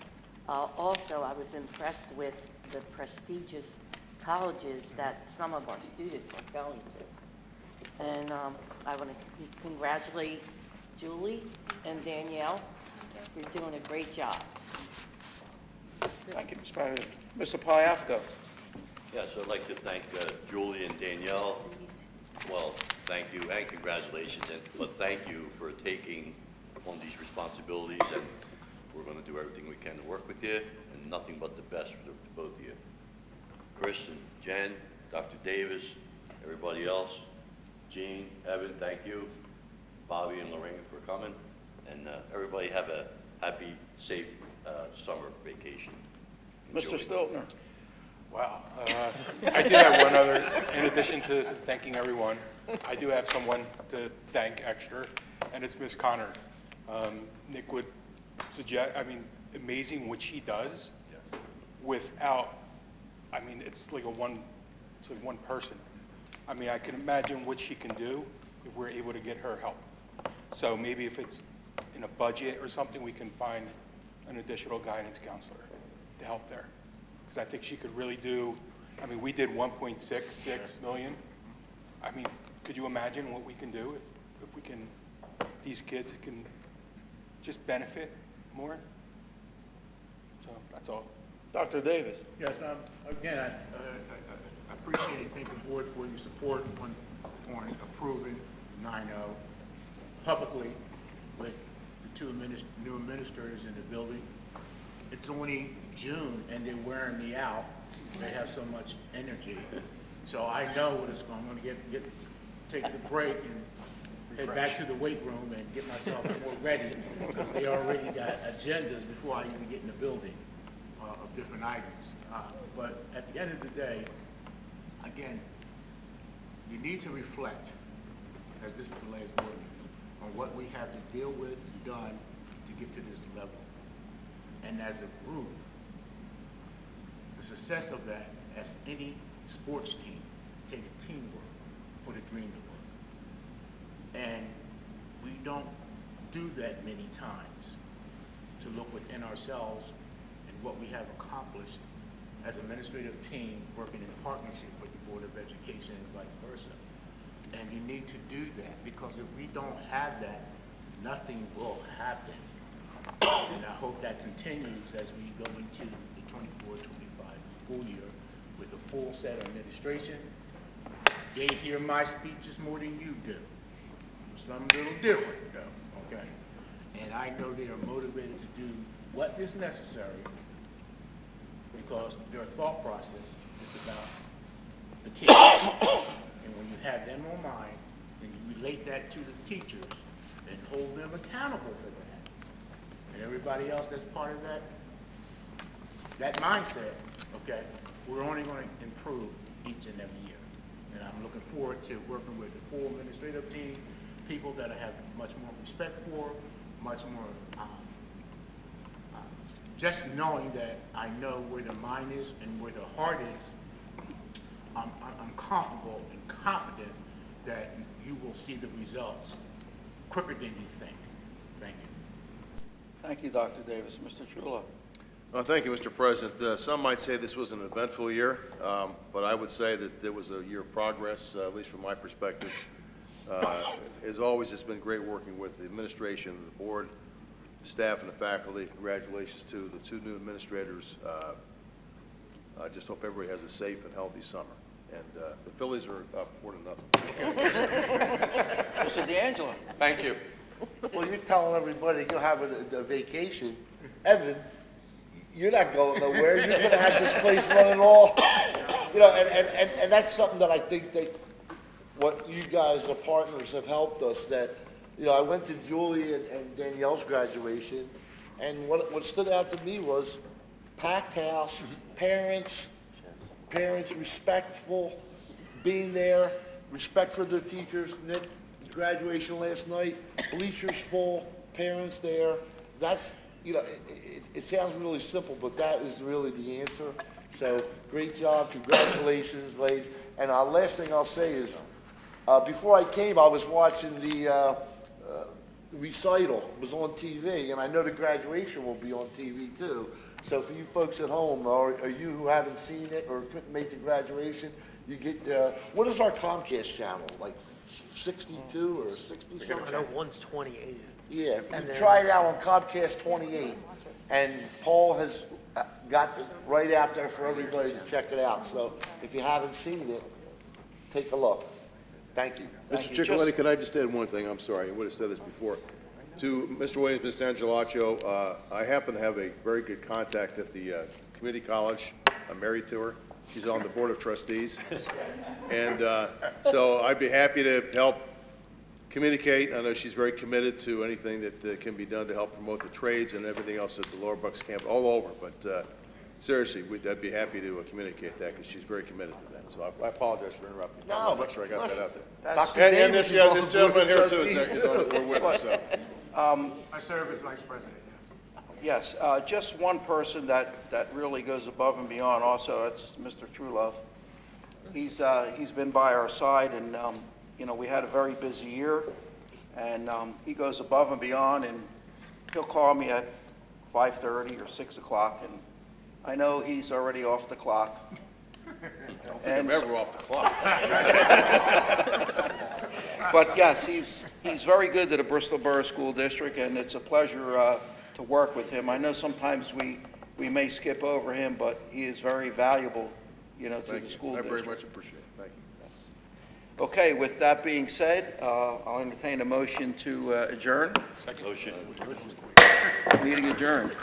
Also, I was impressed with the prestigious colleges that some of our students are going to. And I want to congratulate Julie and Danielle. You're doing a great job. Thank you, Ms. Pavilion. Mr. Poliafico? Yes, I'd like to thank Julie and Danielle. Well, thank you and congratulations, but thank you for taking on these responsibilities, and we're going to do everything we can to work with you, and nothing but the best for both of you. Chris and Jen, Dr. Davis, everybody else, Gene, Evan, thank you, Bobby and Lorraine for coming, and everybody have a happy, safe summer vacation. Enjoy. Mr. Stiltner? Wow. I do have one other, in addition to thanking everyone, I do have someone to thank extra, and it's Ms. Connor. Nick would suggest, amazing what she does without I mean, it's like one person. I mean, I can imagine what she can do if we're able to get her help. So maybe if it's in a budget or something, we can find an additional guidance counselor to help there. Because I think she could really do, I mean, we did 1.66 million. I mean, could you imagine what we can do if we can, these kids can just benefit more? So that's all. Dr. Davis. Yes, again, I appreciate and thank the board for your support on approving 9-0 publicly with the two new administrators in the building. It's only June and they're wearing me out. They have so much energy. So I know what it's going. I'm going to take the break and head back to the weight room and get myself more ready because they already got agendas before I even get in the building of different items. But at the end of the day, again, you need to reflect, as this is the last board meeting, on what we have to deal with and done to get to this level. And as a group, the success of that, as any sports team, takes teamwork for the dream to work. And we don't do that many times to look within ourselves and what we have accomplished as an administrative team working in partnership with the Board of Education and vice versa. And you need to do that because if we don't have that, nothing will happen. And I hope that continues as we go into the 24-25 school year with a full set of administration. They hear my speeches more than you do. Some a little different though, okay? And I know they are motivated to do what is necessary because their thought process is about the kids. And when you have them on mind and you relate that to the teachers and hold them accountable for that, and everybody else that's part of that mindset, okay, we're only going to improve each and every year. And I'm looking forward to working with the full administrative team, people that I have much more respect for, much more, just knowing that I know where the mind is and where the heart is, I'm comfortable and confident that you will see the results quicker than you think. Thank you. Thank you, Dr. Davis. Mr. Trullo. Thank you, Mr. President. Some might say this was an eventful year, but I would say that it was a year of progress, at least from my perspective. As always, it's been great working with the administration, the board, staff, and the faculty. Congratulations to the two new administrators. I just hope everybody has a safe and healthy summer. And the Phillies are up 4-0. Mr. D'Angelo. Thank you. Well, you're telling everybody you'll have a vacation. Evan, you're not going nowhere. You're going to have this place running all, you know, and that's something that I think that what you guys, the partners, have helped us. That, you know, I went to Julie and Danielle's graduation, and what stood out to me was packed house, parents respectful, being there, respect for their teachers. Nick, graduation last night, bleachers full, parents there. That's, you know, it sounds really simple, but that is really the answer. So great job, congratulations, ladies. And last thing I'll say is, before I came, I was watching the recital. It was on TV, and I know the graduation will be on TV too. So for you folks at home, or you who haven't seen it or couldn't make the graduation, you get, what is our Comcast channel, like 62 or 60 something? I know one's 28. Yeah, And you then- try it out on Comcast 28, and Paul has got it right out there for everybody to check it out. So if you haven't seen it, take a look. Thank you. Mr. Ciccoletti, could I just add one thing? I'm sorry, I would have said this before. To Mr. Williams, Ms. Angelaccio, I happen to have a very good contact at the community college. I'm married to her. She's on the board of trustees. And so I'd be happy to help communicate. I know she's very committed to anything that can be done to help promote the trades and everything else at the Lower Bucks camp, all over. But seriously, I'd be happy to communicate that because she's very committed to that. So I apologize for interrupting. No, I'll make but sure I got that out there. Dr. And Davis this is on the gentleman board here of too is on the board with us. So. I serve as vice president, yes. Yes, just one person that really goes above and beyond also, that's Mr. Trulove. He's been by our side, and, you know, we had a very busy year, and he goes above and beyond, and he'll call me at 5:30 or 6 o'clock, and I know he's already off the clock. I don't think I'm ever off the clock. But yes, he's very good to the Bristol Borough School District, and it's a pleasure to work with him. I know sometimes we may skip over him, but he is very valuable, you know, to Thank the you. school I district. very much appreciate it. Thank you. Okay, with that being said, I'll entertain a motion to adjourn. Motion. Meeting adjourned.